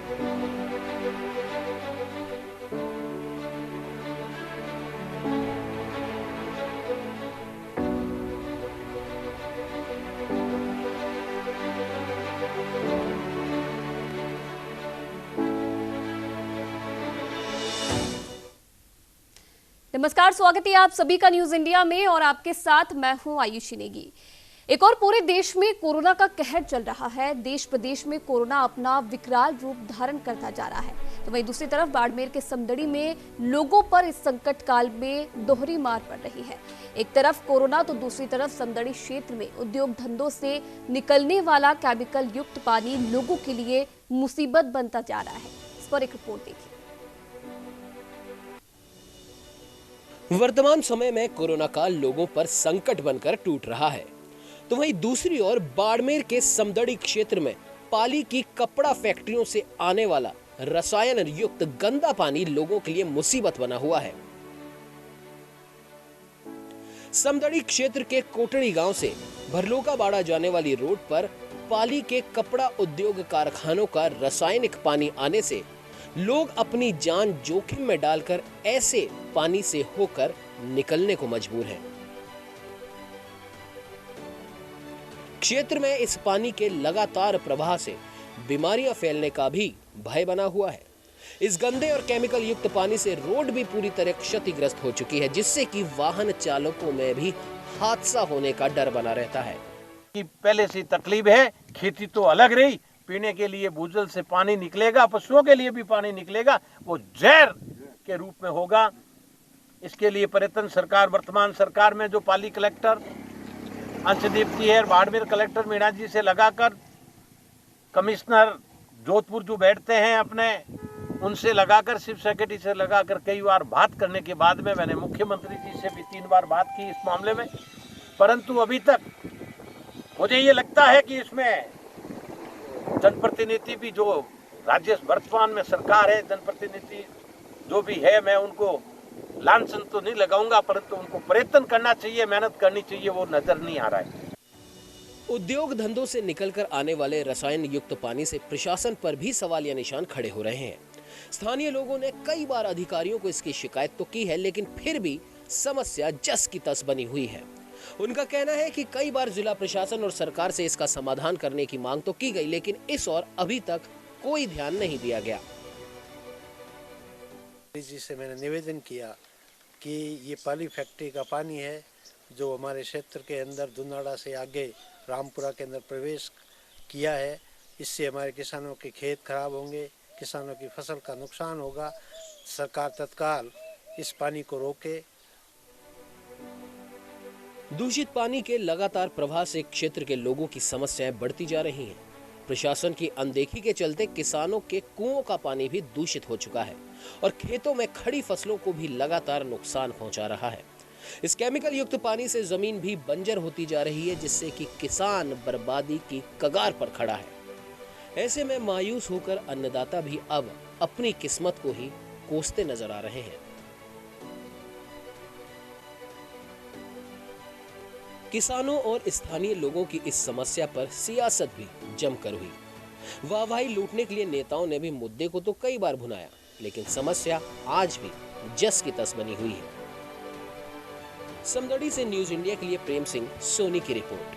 नमस्कार, स्वागत है आप सभी का न्यूज इंडिया में और आपके साथ मैं हूं आयुषी नेगी। एक और पूरे देश में कोरोना का कहर चल रहा है। देश प्रदेश में कोरोना अपना विकराल रूप धारण करता जा रहा है, तो वहीं दूसरी तरफ बाड़मेर के समदड़ी में लोगों पर इस संकट काल में दोहरी मार पड़ रही है। एक तरफ कोरोना तो दूसरी तरफ समदड़ी क्षेत्र में उद्योग धंधों से निकलने वाला केमिकल युक्त पानी लोगों के लिए मुसीबत बनता जा रहा है। इस पर एक रिपोर्ट देखिए। वर्तमान समय में कोरोना काल लोगों पर संकट बनकर टूट रहा है, तो वहीं दूसरी ओर बाड़मेर के समदड़ी क्षेत्र में पाली की कपड़ा फैक्ट्रियों से आने वाला रसायन युक्त गंदा पानी लोगों के लिए मुसीबत बना हुआ है। समदड़ी क्षेत्र के कोटड़ी गांव से भरलोका बाड़ा जाने वाली रोड पर पाली के कपड़ा उद्योग कारखानों का रासायनिक पानी आने से लोग अपनी जान जोखिम में डालकर ऐसे पानी से होकर निकलने को मजबूर हैं। क्षेत्र में इस पानी के लगातार प्रवाह से बीमारियां फैलने का भी भय बना हुआ है। इस गंदे और केमिकल युक्त पानी से रोड भी पूरी तरह क्षतिग्रस्त हो चुकी है, जिससे कि वाहन चालकों में भी हादसा होने का डर बना रहता है। कि पहले से तकलीफ है, खेती तो अलग रही, पीने के लिए भूजल से पानी निकलेगा, पशुओं के लिए भी पानी निकलेगा, वो जहर के रूप में होगा। इसके लिए पर्यटन सरकार, वर्तमान सरकार में जो पाली कलेक्टर अंशदीप जी है, बाड़मेर कलेक्टर मीणा जी से लगाकर कमिश्नर जोधपुर जो बैठते हैं अपने, उनसे लगाकर चीफ सेक्रेटरी से लगाकर कई बार बात करने के बाद में मैंने मुख्यमंत्री जी से भी 3 बार बात की इस मामले में, परंतु अभी तक मुझे ये लगता है कि इसमें जनप्रतिनिधि भी, जो राज्य वर्तमान में सरकार है, जनप्रतिनिधि जो भी है, मैं उनको लांछन तो नहीं लगाऊंगा, परंतु उनको प्रयत्न करना चाहिए, मेहनत करनी चाहिए, वो नजर नहीं आ रहा है। उद्योग धंधों से निकलकर आने वाले रसायन युक्त पानी से प्रशासन पर भी सवालिया निशान खड़े हो रहे हैं। स्थानीय लोगों ने कई बार अधिकारियों को इसकी शिकायत तो की है, लेकिन फिर भी समस्या जस की तस बनी हुई है। उनका कहना है कि कई बार जिला प्रशासन और सरकार से इसका समाधान करने की मांग तो की गई, लेकिन इस ओर अभी तक कोई ध्यान नहीं दिया गया। जी से मैंने निवेदन किया कि ये पाली फैक्ट्री का पानी है जो हमारे क्षेत्र के अंदर दुनाड़ा से आगे रामपुरा के अंदर प्रवेश किया है, इससे हमारे किसानों के खेत खराब होंगे, किसानों की फसल का नुकसान होगा। सरकार तत्काल इस पानी को रोके। दूषित पानी के लगातार प्रवाह से क्षेत्र के लोगों की समस्याएं बढ़ती जा रही हैं। प्रशासन की अनदेखी के चलते किसानों के कुओं का पानी भी दूषित हो चुका है और खेतों में खड़ी फसलों को भी लगातार नुकसान पहुंचा रहा है। इस केमिकल युक्त पानी से जमीन भी बंजर होती जा रही है, जिससे कि किसान बर्बादी की कगार पर खड़ा है। ऐसे में मायूस होकर अन्नदाता भी अब अपनी किस्मत को ही कोसते नजर आ रहे हैं। किसानों और स्थानीय लोगों की इस समस्या पर सियासत भी जमकर हुई। वाहवाही लूटने के लिए नेताओं ने भी मुद्दे को तो कई बार भुनाया, लेकिन समस्या आज भी जस की तस बनी हुई है। समदड़ी से न्यूज इंडिया के लिए प्रेम सिंह सोनी की रिपोर्ट।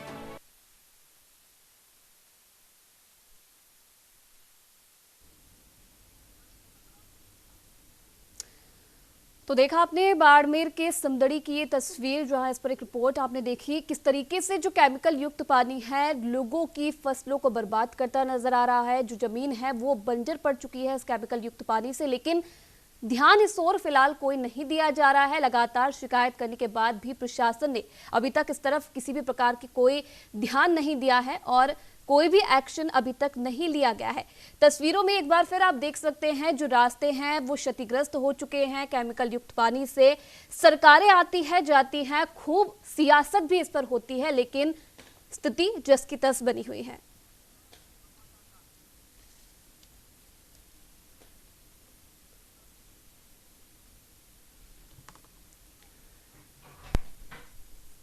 तो देखा आपने बाड़मेर के समदड़ी की ये तस्वीर, जहां इस पर एक रिपोर्ट आपने देखी किस तरीके से जो केमिकल युक्त पानी है लोगों की फसलों को बर्बाद करता नजर आ रहा है। जो जमीन है वो बंजर पड़ चुकी है इस केमिकल युक्त पानी से, लेकिन ध्यान इस ओर फिलहाल कोई नहीं दिया जा रहा है। लगातार शिकायत करने के बाद भी प्रशासन ने अभी तक इस तरफ किसी भी प्रकार की कोई ध्यान नहीं दिया है और कोई भी एक्शन अभी तक नहीं लिया गया है। तस्वीरों में एक बार फिर आप देख सकते हैं जो रास्ते हैं वो क्षतिग्रस्त हो चुके हैं केमिकल युक्त पानी से। सरकारें आती है जाती हैं, खूब सियासत भी इस पर होती है, लेकिन स्थिति जस की तस बनी हुई है।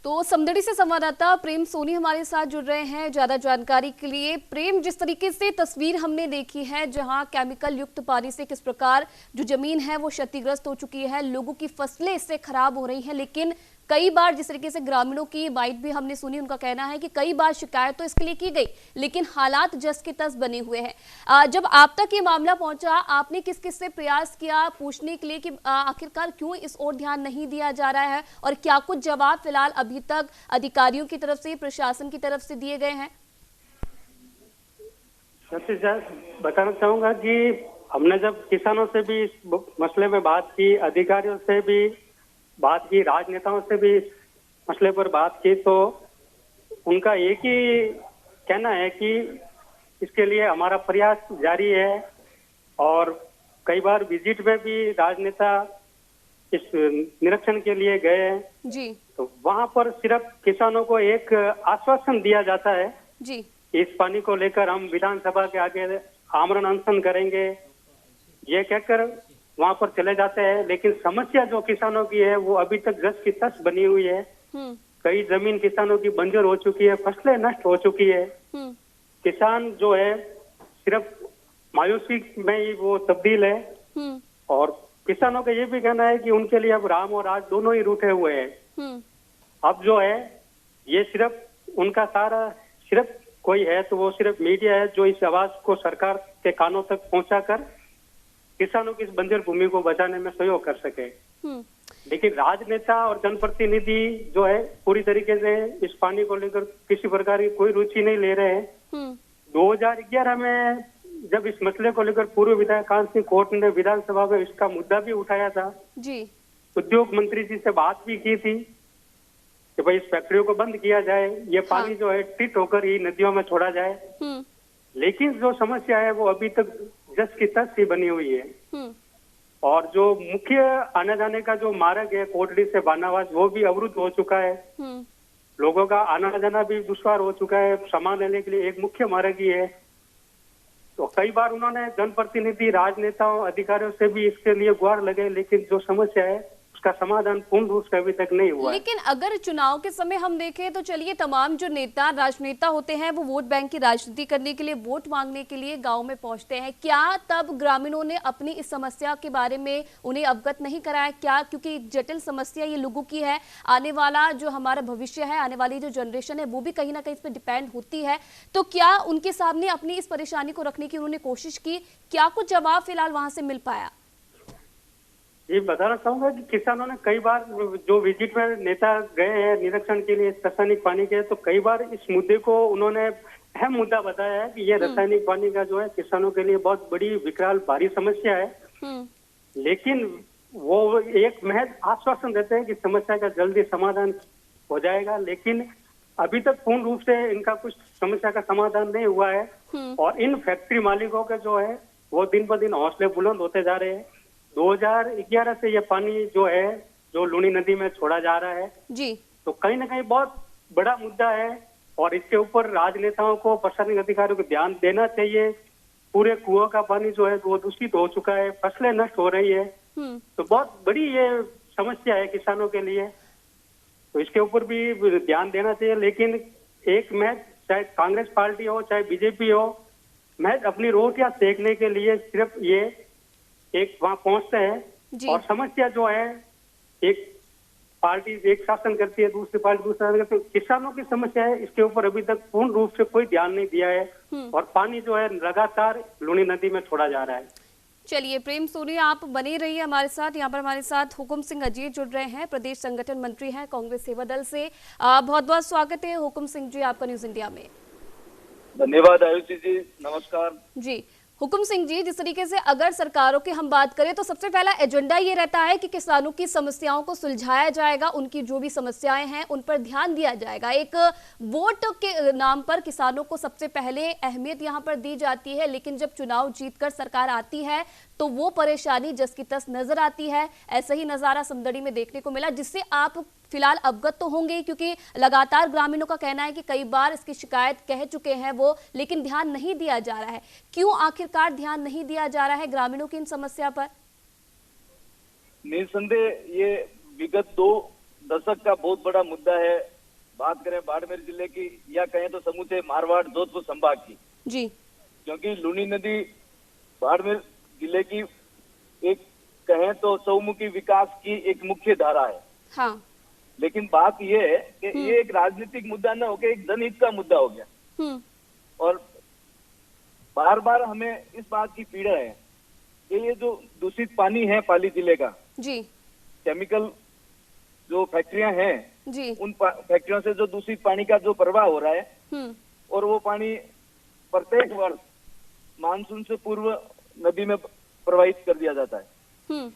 तो समदड़ी से संवाददाता प्रेम सोनी हमारे साथ जुड़ रहे हैं ज्यादा जानकारी के लिए। प्रेम, जिस तरीके से तस्वीर हमने देखी है जहां केमिकल युक्त पानी से किस प्रकार जो जमीन है वो क्षतिग्रस्त हो चुकी है, लोगों की फसलें इससे खराब हो रही हैं, लेकिन कई बार जिस तरीके से ग्रामीणों की बाइट भी हमने सुनी, उनका कहना है कि कई बार शिकायत तो इसके लिए की गई लेकिन हालात जस के तस बने हुए हैं। जब आप तक ये मामला पहुंचा, आपने किस किस से प्रयास किया पूछने के लिए कि आखिरकार क्यों इस ओर ध्यान नहीं दिया जा रहा है, और क्या कुछ जवाब फिलहाल अभी तक अधिकारियों की तरफ से, प्रशासन की तरफ से दिए गए हैं? बताना चाहूंगा कि हमने जब किसानों से भी इस मसले में बात की, अधिकारियों से भी बात की, राजनेताओं से भी इस मसले पर बात की, तो उनका एक ही कहना है कि इसके लिए हमारा प्रयास जारी है। और कई बार विजिट में भी राजनेता इस निरीक्षण के लिए गए जी, तो वहां पर सिर्फ किसानों को एक आश्वासन दिया जाता है जी, इस पानी को लेकर हम विधानसभा के आगे आमरण अनशन करेंगे, ये कहकर वहां पर चले जाते हैं। लेकिन समस्या जो किसानों की है वो अभी तक जस की तस बनी हुई है। कई जमीन किसानों की बंजर हो चुकी है, फसलें नष्ट हो चुकी है। किसान जो है सिर्फ मायूसी में ही वो तब्दील है। और किसानों का ये भी कहना है कि उनके लिए अब राम और राज दोनों ही रूठे हुए हैं। अब जो है ये सिर्फ उनका सारा सिर्फ कोई है तो वो सिर्फ मीडिया है जो इस आवाज को सरकार के कानों तक पहुंचाकर किसानों की इस बंजर भूमि को बचाने में सहयोग कर सके। लेकिन राजनेता और जनप्रतिनिधि जो है पूरी तरीके से इस पानी को लेकर किसी प्रकार की कोई रुचि नहीं ले रहे हैं। 2011 में जब इस मसले को लेकर पूर्व विधायक कान सिंह कोट ने विधानसभा में इसका मुद्दा भी उठाया था जी, उद्योग मंत्री जी से बात भी की थी कि भाई इस फैक्ट्रियों को बंद किया जाए, ये पानी जो है ट्रीट होकर ही नदियों में छोड़ा जाए। लेकिन जो समस्या है वो अभी तक जस की तस ही बनी हुई है। और जो मुख्य आने जाने का जो मार्ग है कोटड़ी से बानावास वो भी अवरुद्ध हो चुका है। लोगों का आना जाना भी दुश्वार हो चुका है, सामान लेने के लिए एक मुख्य मार्ग ही है। तो कई बार उन्होंने जनप्रतिनिधि, राजनेताओं, अधिकारियों से भी इसके लिए गुहार लगे, लेकिन जो समस्या है उसका समाधान पूर्ण रूप से अभी तक नहीं हुआ। लेकिन अगर चुनाव के समय हम देखें तो चलिए, तमाम जो नेता, राजनेता होते हैं वो वोट बैंक की राजनीति करने के लिए, वोट मांगने के लिए गांव में पहुंचते हैं। क्या तब ग्रामीणों ने अपनी इस समस्या के बारे में उन्हें अवगत नहीं कराया? क्या क्योंकि जटिल समस्या ये लोगों की है, आने वाला जो हमारा भविष्य है, आने वाली जो जनरेशन है वो भी कहीं ना कहीं इस पर डिपेंड होती है, तो क्या उनके सामने अपनी इस परेशानी को रखने की उन्होंने कोशिश की? क्या कुछ जवाब फिलहाल वहां से मिल पाया? ये बताना चाहूंगा कि किसानों ने कई बार जो विजिट में नेता गए हैं निरीक्षण के लिए रासायनिक पानी के, तो कई बार इस मुद्दे को उन्होंने अहम मुद्दा बताया है कि ये रासायनिक पानी का जो है किसानों के लिए बहुत बड़ी विकराल भारी समस्या है। लेकिन वो एक महज आश्वासन देते हैं कि समस्या का जल्दी समाधान हो जाएगा, लेकिन अभी तक पूर्ण रूप से इनका कुछ समस्या का समाधान नहीं हुआ है। और इन फैक्ट्री मालिकों के जो है वो दिन ब दिन हौसले बुलंद होते जा रहे हैं। 2011 से ये पानी जो है जो लूनी नदी में छोड़ा जा रहा है जी, तो कहीं ना कहीं बहुत बड़ा मुद्दा है और इसके ऊपर राजनेताओं को, प्रशासनिक अधिकारियों को ध्यान देना चाहिए। पूरे कुओं का पानी जो है वो दूषित हो चुका है, फसलें नष्ट हो रही है, तो बहुत बड़ी ये समस्या है किसानों के लिए, तो इसके ऊपर भी ध्यान देना चाहिए। लेकिन एक महज चाहे कांग्रेस पार्टी हो चाहे बीजेपी हो, महज अपनी रोटियां सेकने के लिए सिर्फ ये एक वहां पहुंचते हैं और समस्या जो है एक पार्टी एक शासन करती है, दूसरी पार्टी दूसरा करती है। किसानों की समस्या है, इसके ऊपर अभी तक पूर्ण रूप से कोई ध्यान नहीं दिया है और पानी जो है लगातार लूनी नदी में छोड़ा जा रहा है। चलिए प्रेम सोनी, आप बने रहिए हमारे साथ। यहाँ पर हमारे साथ हुकुम सिंह अजीत जुड़ रहे हैं, प्रदेश संगठन मंत्री हैं कांग्रेस सेवा दल से। बहुत बहुत स्वागत है हुकुम सिंह जी आपका न्यूज इंडिया में। धन्यवाद आयुषी जी, नमस्कार जी। हुकुम सिंह जी, जिस तरीके से अगर सरकारों की हम बात करें तो सबसे पहला एजेंडा ये रहता है कि किसानों की समस्याओं को सुलझाया जाएगा, उनकी जो भी समस्याएं हैं उन पर ध्यान दिया जाएगा। एक वोट के नाम पर किसानों को सबसे पहले अहमियत यहाँ पर दी जाती है, लेकिन जब चुनाव जीतकर सरकार आती है तो वो परेशानी जस की तस नजर आती है। ऐसा ही नजारा समदड़ी में देखने को मिला, जिससे आप फिलहाल अवगत तो होंगे, क्योंकि लगातार ग्रामीणों का कहना है कि कई बार इसकी शिकायत कह चुके हैं वो, लेकिन ध्यान नहीं दिया जा रहा है। क्यों आखिरकार ध्यान नहीं दिया जा रहा है ग्रामीणों की इन समस्या पर? निसंदेह ये विगत 2 दशक का बहुत बड़ा मुद्दा है बात करें बाड़मेर जिले की या कहें तो समूचे मारवाड़ जोधपुर संभाग की, जी, क्योंकि लूनी नदी बाड़मेर जिले की एक कहें तो चौमुखी विकास की एक मुख्य धारा है। हाँ, लेकिन बात यह है कि ये एक राजनीतिक मुद्दा न होकर एक जनहित का मुद्दा हो गया। और बार बार हमें इस बात की पीड़ा है कि ये जो दूषित पानी है पाली जिले का, जी, केमिकल जो फैक्ट्रियां हैं, जी, उन फैक्ट्रियों से जो दूषित पानी का जो प्रवाह हो रहा है, और वो पानी प्रत्येक वर्ष मानसून से पूर्व नदी में प्रवाहित कर दिया जाता है।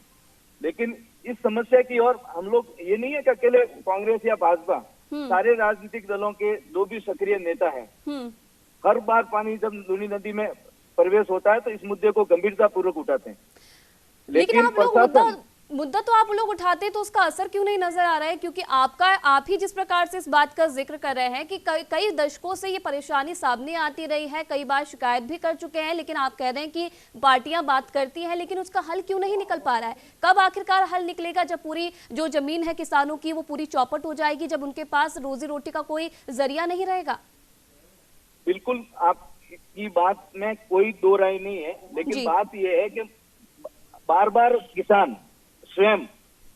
लेकिन इस समस्या की ओर हम लोग, ये नहीं है कि अकेले कांग्रेस या भाजपा, सारे राजनीतिक दलों के जो भी सक्रिय नेता हैं, हर बार पानी जब लूनी नदी में प्रवेश होता है तो इस मुद्दे को गंभीरता पूर्वक उठाते हैं। लेकिन आप लोग मुद्दा तो आप लोग उठाते तो उसका असर क्यों नहीं नजर आ रहा है? क्योंकि आप ही जिस प्रकार से इस बात का जिक्र कर रहे हैं कि कई दशकों से ये परेशानी सामने आती रही है, कई बार शिकायत भी कर चुके हैं, लेकिन आप कह रहे हैं कि पार्टियां बात करती हैं, लेकिन उसका हल क्यों नहीं निकल पा रहा है? कब आखिरकार हल निकलेगा? जब पूरी जो जमीन है किसानों की वो पूरी चौपट हो जाएगी, जब उनके पास रोजी रोटी का कोई जरिया नहीं रहेगा? बिल्कुल, आपकी बात में कोई दो राय नहीं है, लेकिन बात यह है कि बार बार किसान स्वयं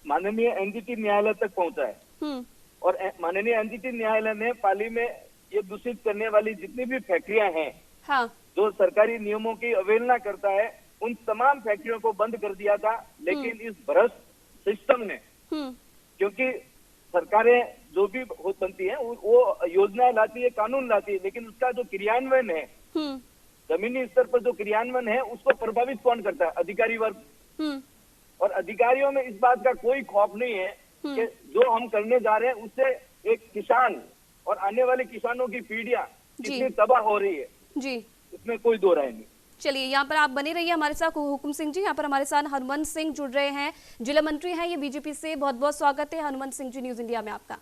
माननीय एनजीटी न्यायालय तक पहुंचा है, और माननीय एनजीटी न्यायालय ने पाली में ये दूषित करने वाली जितनी भी फैक्ट्रियां हैं, हाँ, जो सरकारी नियमों की अवहेलना करता है, उन तमाम फैक्ट्रियों को बंद कर दिया था। लेकिन इस भ्रष्ट सिस्टम ने, क्योंकि सरकारें जो भी बनती है वो योजना लाती है, कानून लाती है, लेकिन उसका जो क्रियान्वयन है, जमीनी स्तर पर जो क्रियान्वयन है, उसको प्रभावित कौन करता है? अधिकारी वर्ग। और अधिकारियों में इस बात का कोई खौफ नहीं है कि जो हम करने जा रहे हैं उससे एक किसान और आने वाले किसानों की पीढ़ियां कितनी तबाह हो रही है जी, इसमें कोई दो राय नहीं। चलिए, यहाँ पर आप बने रहिए हमारे साथ। हुकुम सिंह जी, यहाँ पर हमारे साथ हनुमंत सिंह जुड़ रहे हैं, जिला मंत्री हैं ये बीजेपी से। बहुत बहुत स्वागत है हनुमंत सिंह जी न्यूज इंडिया में आपका।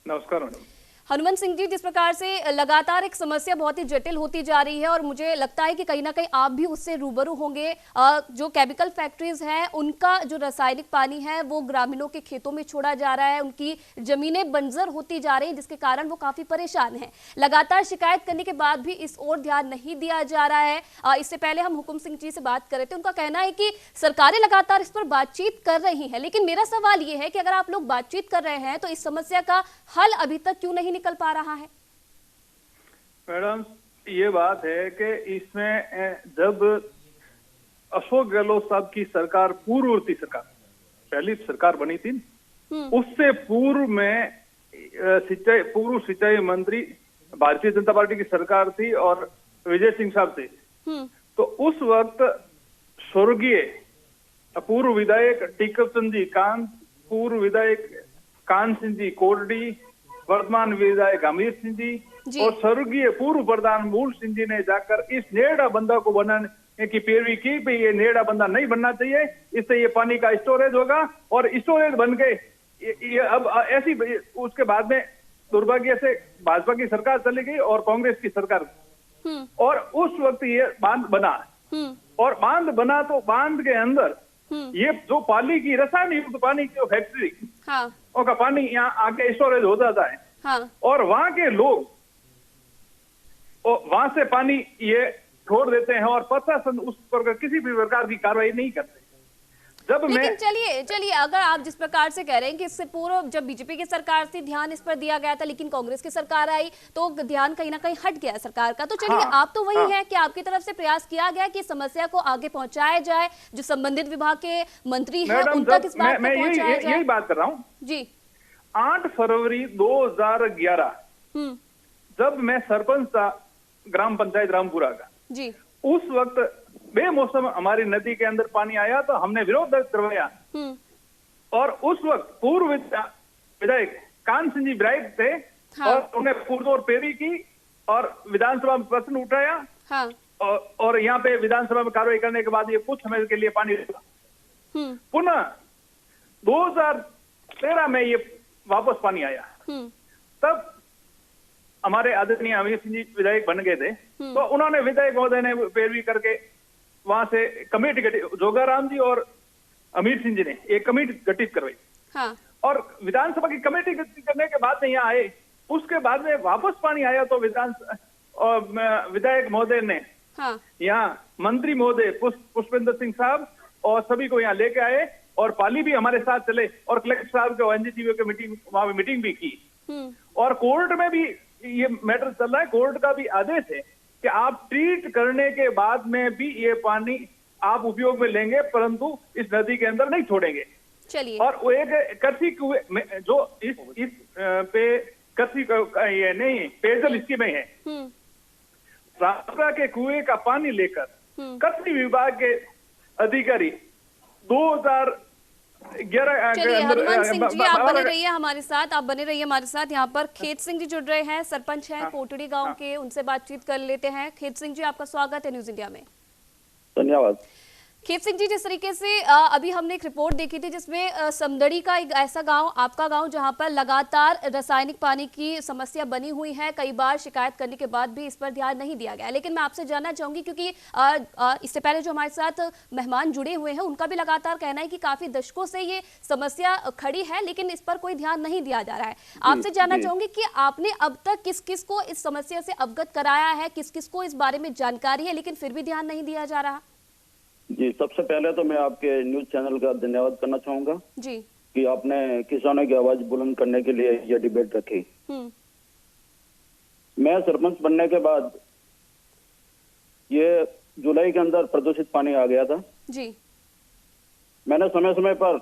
नमस्कार मैडम। हनुमंत सिंह जी, जिस प्रकार से लगातार एक समस्या बहुत ही जटिल होती जा रही है और मुझे लगता है कि कहीं ना कहीं आप भी उससे रूबरू होंगे, जो केमिकल फैक्ट्रीज हैं उनका जो रासायनिक पानी है वो ग्रामीणों के खेतों में छोड़ा जा रहा है, उनकी जमीनें बंजर होती जा रही हैं, जिसके कारण वो काफी परेशान हैं। लगातार शिकायत करने के बाद भी इस ओर ध्यान नहीं दिया जा रहा है। इससे पहले हम हुकुम सिंह जी से बात कर रहे थे, उनका कहना है कि सरकारें लगातार इस पर बातचीत कर रही है, लेकिन मेरा सवाल ये है कि अगर आप लोग बातचीत कर रहे हैं तो इस समस्या का हल अभी तक क्यों नहीं निकल पा रहा है? मैडम, ये बात है कि इसमें जब अशोक गहलोत साहब की सरकार, पूर्ववर्ती सरकार, पहली सरकार बनी थी, उससे पूर्व में पूर्व सिंचाई मंत्री भारतीय जनता पार्टी की सरकार थी और विजय सिंह साहब थे। तो उस वक्त स्वर्गीय पूर्व विधायक टीकम चंद जी कांत, पूर्व विधायक कान सिंह जी कोरडी, वर्तमान विधायक हमीर सिंह जी और स्वर्गीय पूर्व प्रधान मूल सिंह जी ने जाकर इस नेड़ा बंदा को बनाने की पैरवी की। भाई ये नेड़ा बंदा नहीं बनना चाहिए, इससे ये पानी का स्टोरेज होगा, और स्टोरेज बन के ये अब ऐसी, उसके बाद में दुर्भाग्य से भाजपा की सरकार चली गई और कांग्रेस की सरकार, और उस वक्त ये बांध बना, और बांध बना तो बांध के अंदर ये जो पाली की रसायन युक्त पानी की फैक्ट्री, हाँ, का पानी यहाँ आके स्टोरेज हो जाता है, हाँ, और वहां के लोग वहां से पानी ये छोड़ देते हैं और प्रशासन उस पर किसी भी प्रकार की कार्रवाई नहीं करते। लेकिन चलिए अगर आप जिस प्रकार से कह रहे हैं कि इससे पूर्व जब बीजेपी की सरकार थी ध्यान इस पर दिया गया था, लेकिन कांग्रेस की सरकार आई तो ध्यान कहीं ना कहीं हट गया सरकार का, तो चलिए हाँ, आप तो वही है कि आपकी तरफ से प्रयास किया गया कि समस्या को आगे पहुंचाया जाए, जो संबंधित विभाग के मंत्री हैं उन तक इस बात को पहुंचाया जाए। यही बात कर रहा हूँ जी। 8 फरवरी 2011 जब मैं सरपंच था ग्राम पंचायत रामपुरा का जी, उस वक्त बेमौसम हमारी नदी के अंदर पानी आया तो हमने विरोध दर्ज करवाया, और उस वक्त पूर्व विधायक कान सिंह जी विधायक थे, हाँ, और उन्हें पुरजोर पेरवी की और विधानसभा में प्रश्न उठाया, हाँ, और यहाँ पे विधानसभा में कार्रवाई करने के बाद ये कुछ समय के लिए पानी रुका। पुनः 2013 में ये वापस पानी आया, तब हमारे आदरणीय हमीर सिंह जी विधायक बन गए थे, तो उन्होंने विधायक महोदय ने पैरवी करके वहां से कमेटी गठित, जोगाराम जी और हमीर सिंह जी ने एक कमेटी गठित करवाई, हाँ, और विधानसभा की कमेटी गठित करने के बाद में यहाँ आए उसके बाद में वापस पानी आया तो विधायक महोदय ने यहाँ मंत्री महोदय पुष्पेंद्र सिंह साहब और सभी को यहाँ लेके आए और पाली भी हमारे साथ चले और कलेक्टर साहब के एनजीटी के मीटिंग भी की और कोर्ट में भी ये मैटर चल रहा है। कोर्ट का भी आदेश है कि आप ट्रीट करने के बाद में भी ये पानी आप उपयोग में लेंगे, परंतु इस नदी के अंदर नहीं छोड़ेंगे। चलिए। और वो एक कृषि कुएं जो इस पे कृषि ये नहीं पेयजल इसकी में है, रामपुरा के कुएं का पानी लेकर कृषि विभाग के अधिकारी 2011। चलिए हनुमान सिंह जी आप बने रहिए हमारे साथ, आप बने रहिए हमारे साथ। यहाँ पर खेत सिंह जी जुड़ रहे हैं, सरपंच हैं कोटड़ी गांव के, उनसे बातचीत कर लेते हैं। खेत सिंह जी आपका स्वागत है न्यूज इंडिया में। धन्यवाद। खेत सिंह जी, जिस तरीके से अभी हमने एक रिपोर्ट देखी थी जिसमें समदड़ी का एक ऐसा गांव, आपका गांव, जहां पर लगातार रासायनिक पानी की समस्या बनी हुई है, कई बार शिकायत करने के बाद भी इस पर ध्यान नहीं दिया गया। लेकिन मैं आपसे जानना चाहूंगी क्योंकि इससे पहले जो हमारे साथ मेहमान जुड़े हुए हैं उनका भी लगातार कहना है कि काफी दशकों से ये समस्या खड़ी है लेकिन इस पर कोई ध्यान नहीं दिया जा रहा है। आपसे जानना चाहूंगी कि आपने अब तक किस किस को इस समस्या से अवगत कराया है, किस किस को इस बारे में जानकारी है लेकिन फिर भी ध्यान नहीं दिया जा रहा? जी, सबसे पहले तो मैं आपके न्यूज चैनल का धन्यवाद करना चाहूंगा जी कि आपने किसानों की आवाज बुलंद करने के लिए यह डिबेट रखी। मैं सरपंच बनने के बाद ये जुलाई के अंदर प्रदूषित पानी आ गया था जी। मैंने समय समय पर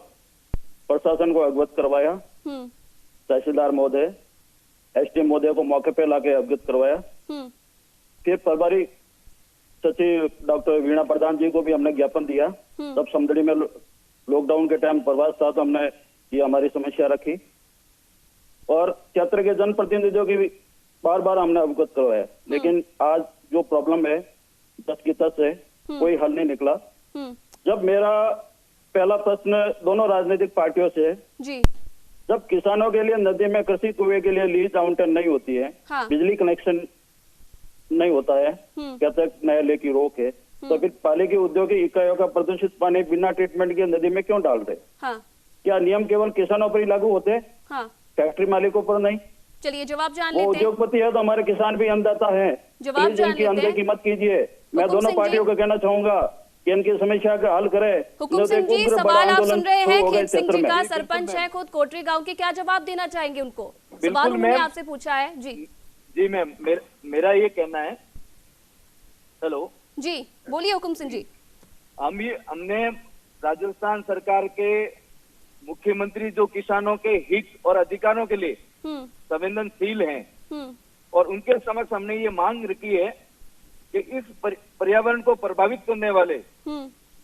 प्रशासन को अवगत करवाया, तहसीलदार महोदय, एसडीएम महोदय को मौके पे लाके अवगत करवाया। फिर प्रभारी सचिव डॉक्टर वीणा प्रधान जी को भी हमने ज्ञापन दिया। तब समदड़ी में लॉकडाउन के टाइम प्रवास था तो हमने ये हमारी समस्या रखी और क्षेत्र के जनप्रतिनिधियों की भी बार बार हमने अवगत करवाया। लेकिन आज जो प्रॉब्लम है 10 की 10 है, कोई हल नहीं निकला। जब मेरा पहला प्रश्न दोनों राजनीतिक पार्टियों से जी, जब किसानों के लिए नदी में कृषि कुएं के लिए लीज आवंटन नहीं होती है, बिजली कनेक्शन नहीं होता है, कहते हैं न्यायालय की रोक है, तो फिर पालिका की औद्योगिक इकाइयों का प्रदूषित पानी बिना ट्रीटमेंट के नदी में क्यों डाल रहे? क्या नियम केवल किसानों पर ही लागू होते हैं, फैक्ट्री मालिकों पर नहीं? चलिए जवाब जान लेते हैं। वो उद्योगपति है तो हमारे किसान भी अन्नदाता है, प्लीज इनकी अनदेखी मत कीजिए। मैं दोनों पार्टियों को कहना चाहूंगा कि इनकी समस्या का हल करे। हुकुम सिंह जी, सवाल आप सुन रहे हैं खेत सिंह जी का, सरपंच है खुद कोटरी गांव के, क्या जवाब देना चाहेंगे उनको? सवाल उन्होंने आपसे पूछा है। जी मैम, मेरा ये कहना है। हेलो जी बोलिए हुकुम सिंह जी। हमने राजस्थान सरकार के मुख्यमंत्री जो किसानों के हित और अधिकारों के लिए संवेदनशील हैं और उनके समक्ष हमने ये मांग रखी है कि इस पर्यावरण को प्रभावित करने वाले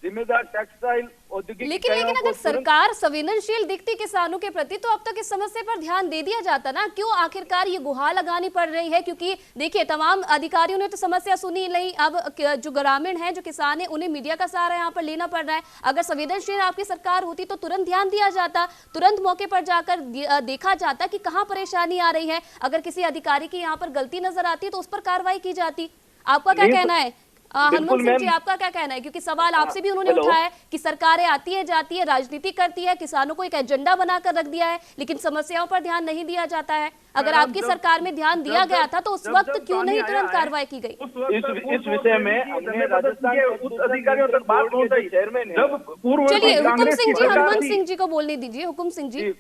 जिम्मेदार टेक्सटाइल औद्योगिक, लेकिन अगर सरकार संवेदनशील दिखती किसानों के प्रति तो अब तक इस समस्या पर ध्यान दे दिया जाता ना। क्यों आखिरकार ये गुहार लगानी पड़ रही है? क्योंकि देखिए तमाम अधिकारियों ने तो समस्या सुनी नहीं, अब जो ग्रामीण है, जो किसान है, उन्हें मीडिया का सहारा यहाँ पर लेना पड़ रहा है। अगर संवेदनशील आपकी सरकार होती तो तुरंत ध्यान दिया जाता, तुरंत मौके पर जाकर देखा जाता कि कहाँ परेशानी आ रही है। अगर किसी अधिकारी की यहाँ पर गलती नजर आती तो उस पर कार्रवाई की जाती। आपका क्या कहना है हनुमान सिंह जी, आपका क्या कहना है? क्योंकि सवाल आपसे भी उन्होंने उठाया कि सरकारें आती है जाती है, राजनीति करती है, किसानों को एक एजेंडा बनाकर रख दिया है लेकिन समस्याओं पर ध्यान नहीं दिया जाता है। अगर आपकी सरकार में ध्यान दिया गया था तो उस वक्त क्यों नहीं तुरंत कार्रवाई की गई? इस विषय में हमने राजस्थान के उच्च अधिकारियों तक बात पहुंचाई। चलिए हुकुम सिंह जी, हनुमान सिंह जी को बोलने दीजिए। हुकुम सिंह जी जी,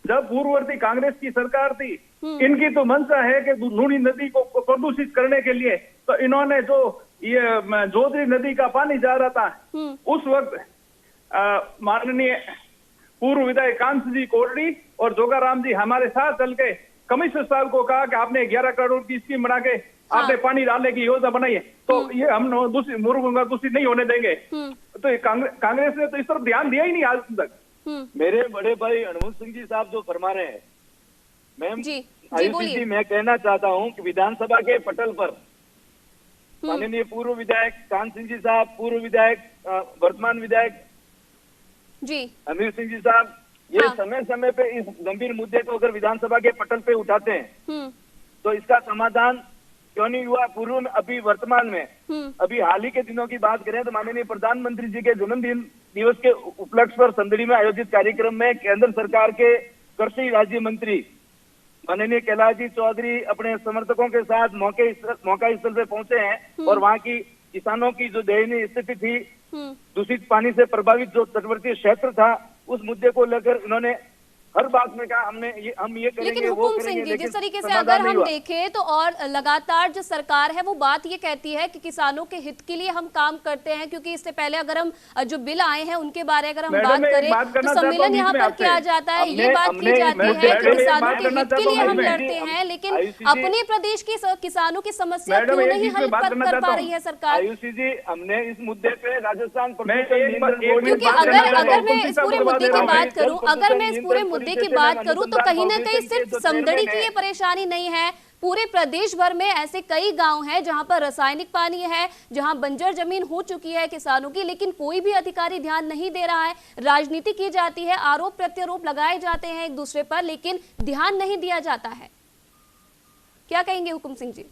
जब पूर्ववर्ती कांग्रेस की सरकार थी, इनकी तो मंशा है कि लूनी नदी को प्रदूषित करने के लिए तो इन्होंने जो ये जोधरी नदी का पानी जा रहा था, उस वक्त माननीय पूर्व विधायक कांत जी कोटड़ी और जोगाराम जी हमारे साथ चल के कमिश्नर साहब को कहा कि आपने 11 करोड़ की स्कीम बना के आपने पानी डालने की योजना बनाई है, तो ये हम दूसरी मुर्गों दूसरी नहीं होने देंगे। तो कांग्रेस ने तो इस तरफ ध्यान दिया ही नहीं आज तक। मेरे बड़े भाई हनुमान सिंह जी साहब जो फरमा रहे हैं, मैम जी, मैं कहना चाहता हूं कि विधानसभा के पटल पर माननीय पूर्व विधायक कांत सिंह जी साहब, पूर्व विधायक वर्तमान विधायक जी अमीर सिंह जी साहब, ये समय समय पे इस गंभीर मुद्दे को अगर विधानसभा के पटल पे उठाते हैं तो इसका समाधान क्यों नहीं हुआ? पूर्व में, अभी वर्तमान में, अभी हाल ही के दिनों की बात करें तो माननीय प्रधानमंत्री जी के जन्मदिन दिवस के उपलक्ष्य पर संदड़ी में आयोजित कार्यक्रम में केंद्र सरकार के कृषि राज्य मंत्री माननीय कैलाश जी चौधरी अपने समर्थकों के साथ मौका स्थल पे पहुंचे हैं और वहाँ की किसानों की जो दयनीय स्थिति थी, दूषित पानी से प्रभावित जो तटवर्ती क्षेत्र था, उस मुद्दे को लेकर इन्होंने हर बात में कहा हम ये करेंगे, लेकिन वो हुकुम सिंह करेंगे, जी, जिस तरीके से समाधान अगर नहीं हम हुआ। देखें तो और लगातार जो सरकार है वो बात ये कहती है कि किसानों के हित के लिए हम काम करते हैं, क्योंकि इससे पहले अगर हम जो बिल आए हैं उनके बारे अगर हम मैडम, बात मैं एक करें बात तो करना चाहता सम्मेलन हूं यहाँ बीच पर में किया आपसे। जाता है, ये बात की हमने- जाती है मैडम, कि मैं एक किसानों बात के करना हित के चाहता लिए हूं हम बीच में। लड़ते हैं, लेकिन आयुषी जी- अपने प्रदेश की किसानों की समस्या मैडम, क्यों एक नहीं चीज हल में बात करना कर चाहता पा हूं। रही है सरकार? आयुषी जी, हमने इस मुद्दे पे राजस्थान मैं एक बात- क्योंकि अगर मैं इस पूरे मुद्दे की बात करूं, अगर मैं इस पूरे मुद्दे की बात करूं तो कहीं ना कहीं सिर्फ समदड़ी की ये परेशानी नहीं है, पूरे प्रदेश भर में ऐसे कई गांव हैं जहां पर रासायनिक पानी है, जहां बंजर जमीन हो चुकी है किसानों की, लेकिन कोई भी अधिकारी ध्यान नहीं दे रहा है। राजनीति की जाती है, आरोप प्रत्यारोप लगाए जाते हैं एक दूसरे पर, लेकिन ध्यान नहीं दिया जाता है। क्या कहेंगे हुकुम सिंह जी?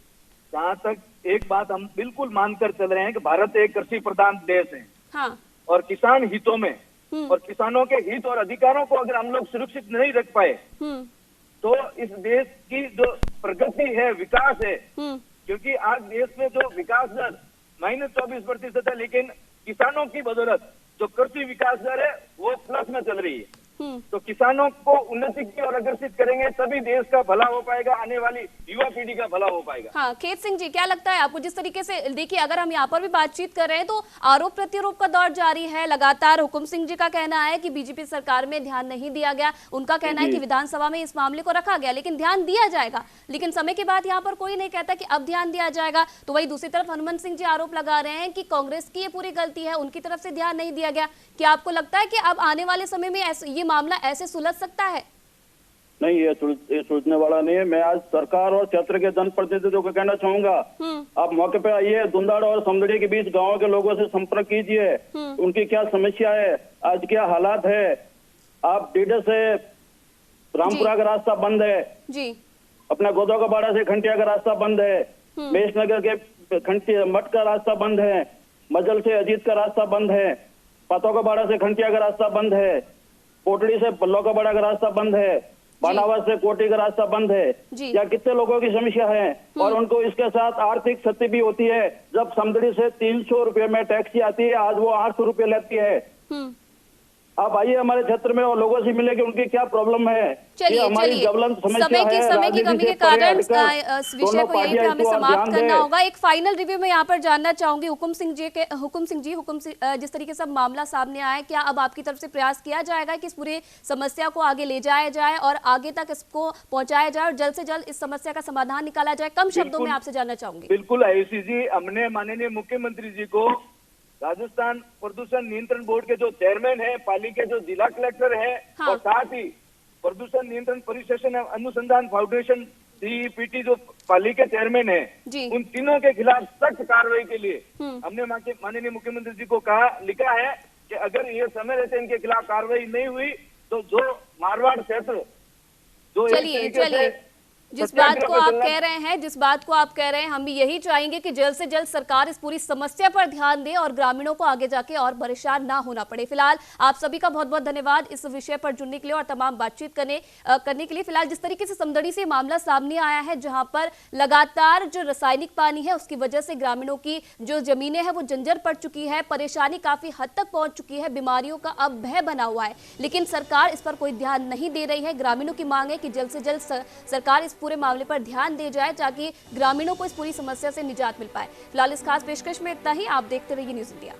जहाँ तक एक बात हम बिल्कुल मानकर चल रहे हैं कि भारत एक कृषि प्रधान देश है, हाँ, और किसान हितों में और किसानों के हित और अधिकारों को अगर हम लोग सुरक्षित नहीं रख पाए तो इस देश की जो प्रगति है, विकास है, क्योंकि आज देश में जो विकास दर -24% है, लेकिन किसानों की बदौलत जो कृषि विकास दर है वो प्लस में चल रही है। तो किसानों को उन्नति की ओर अग्रसित करेंगे तभी देश का भला हो पाएगा, आने वाली युवा पीढ़ी का भला हो पाएगा। हाँ, खेत सिंह जी, क्या लगता है आपको? जिस तरीके से देखिए, अगर हम यहाँ पर भी बातचीत कर रहे हैं तो आरोप प्रत्यारोप का दौर जारी है लगातार। हुकुम सिंह जी का कहना है कि बीजेपी सरकार में ध्यान नहीं दिया गया, उनका कहना है कि विधानसभा में इस मामले को रखा गया लेकिन ध्यान दिया जाएगा, लेकिन समय के बाद यहाँ पर कोई नहीं कहता कि अब ध्यान दिया जाएगा। तो वही दूसरी तरफ हनुमंत सिंह जी आरोप लगा रहे हैं कि कांग्रेस की ये पूरी गलती है, उनकी तरफ से ध्यान नहीं दिया गया। क्या आपको लगता है कि अब आने वाले समय में ये मामला ऐसे सुलझ सकता है? नहीं, ये सोचने वाला नहीं है। मैं आज सरकार और क्षेत्र के जनप्रतिनिधियों को कहना चाहूंगा, आप मौके पे आइए, दुंदाड़ और समदड़ी के बीच गांव के लोगों से संपर्क कीजिए, उनकी क्या समस्या है, आज क्या हालात है। आप डीडे से रामपुरा का रास्ता बंद है जी, अपना गोदो का बाड़ा से खंटिया का रास्ता बंद है, मेषनगर के खंटिया मठ का रास्ता बंद है, मजल से अजीत का रास्ता बंद है, पातो का बाड़ा से खंटिया का रास्ता बंद है, कोटड़ी से पल्लो का बड़ा का रास्ता बंद है, बानावास से कोटी का रास्ता बंद है। या कितने लोगों की समस्या है और उनको इसके साथ आर्थिक क्षति भी होती है। जब समदड़ी से 300 रुपए में टैक्सी आती है, आज वो 800 रुपए लेती है। आप आइए हमारे क्षेत्र में और लोगों से मिले कि उनकी क्या प्रॉब्लम है। चलिए समय की कमी के कारण इस विषय को यहीं पे हमें समाप्त करना होगा। एक फाइनल रिव्यू में यहाँ पर जानना चाहूंगी हुकुम सिंह जी, जिस तरीके से मामला सामने आया, क्या अब आपकी तरफ से प्रयास किया जाएगा कि इस पूरे समस्या को आगे ले जाया जाए और आगे तक इसको पहुंचाया जाए और जल्द से जल्द इस समस्या का समाधान निकाला जाए? कम शब्दों में आपसे जानना चाहूंगी। बिल्कुल आयुषी जी, हमने माननीय मुख्यमंत्री जी को, राजस्थान प्रदूषण नियंत्रण बोर्ड के जो चेयरमैन है, पाली के जो जिला कलेक्टर है, और साथ ही प्रदूषण नियंत्रण परिशोधन अनुसंधान फाउंडेशन CEPT जो पाली के चेयरमैन है, उन तीनों के खिलाफ सख्त कार्रवाई के लिए हमने माननीय मुख्यमंत्री जी को लिखा है कि अगर ये समय रहते इनके खिलाफ कार्रवाई नहीं हुई तो जो मारवाड़ क्षेत्र जो चलिए जिस बात को आप कह रहे हैं हम भी यही चाहेंगे कि जल्द से जल्द सरकार इस पूरी समस्या पर ध्यान दे और ग्रामीणों को आगे जाके और परेशान ना होना पड़े। फिलहाल आप सभी का बहुत बहुत धन्यवाद इस विषय पर जुड़ने के लिए और तमाम बातचीत करने के लिए। फिलहाल जिस तरीके से समदड़ी से मामला सामने आया है, जहां पर लगातार जो रासायनिक पानी है उसकी वजह से ग्रामीणों की जो जमीनें हैं वो जंजर पड़ चुकी है, परेशानी काफी हद तक पहुंच चुकी है, बीमारियों का अब भय बना हुआ है, लेकिन सरकार इस पर कोई ध्यान नहीं दे रही है। ग्रामीणों की मांग है कि जल्द से जल्द सरकार इस पूरे मामले पर ध्यान दे जाए ताकि ग्रामीणों को इस पूरी समस्या से निजात मिल पाए। फिलहाल इस खास पेशकश में इतना ही। आप देखते रहिए न्यूज़ इंडिया।